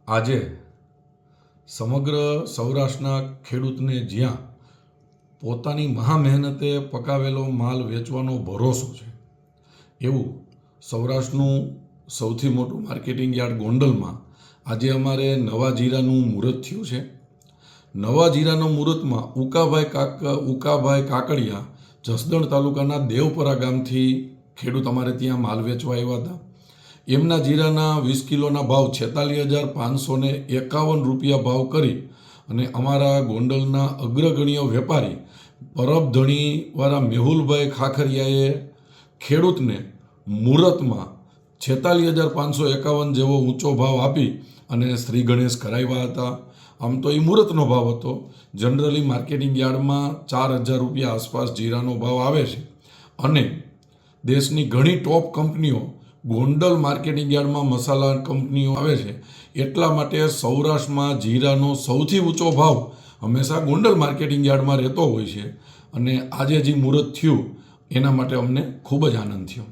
આજે સમગ્ર સૌરાષ્ટ્રના ખેડૂતને જ્યાં પોતાની મહા મહેનતે પકાવેલો માલ વેચવાનો ભરોસો છે, એવું સૌરાષ્ટ્રનું સૌથી મોટું માર્કેટિંગ યાર્ડ ગોંડલમાં આજે અમારે નવા જીરાનું મુહૂર્ત થયું છે. નવા જીરાના મુહૂર્તમાં ઉકાભાઈ કાકડિયા જસદણ તાલુકાના દેવપરા ગામથી ખેડૂત અમારે ત્યાં માલ વેચવા આવ્યા હતા. એમના જીરાના 20 કિલોના ભાવ 46,551 રૂપિયા ભાવ કરી અને અમારા ગોંડલના અગ્રગણ્ય વેપારી પરબધણીવાળા મેહુલભાઈ ખાખરિયાએ ખેડૂતને મુહૂર્તમાં 46,551 જેવો ઊંચો ભાવ આપી અને શ્રી ગણેશ કરાવ્યા હતા. આમ તો એ મુહૂર્તનો ભાવ હતો. જનરલી માર્કેટિંગ યાર્ડમાં 4,000 રૂપિયા આસપાસ જીરાનો ભાવ આવે છે અને દેશની ઘણી ટોપ કંપનીઓ ગોંડલ માર્કેટિંગ યાર્ડમાં મસાલા કંપનીઓ આવે છે. એટલા માટે સૌરાષ્ટ્રમાં જીરાનો સૌથી ઊંચો ભાવ હંમેશા ગોંડલ માર્કેટિંગ યાર્ડમાં રહેતો હોય છે અને આજે જે મુહૂર્ત થયું એના માટે અમને ખૂબ જ આનંદ થયો.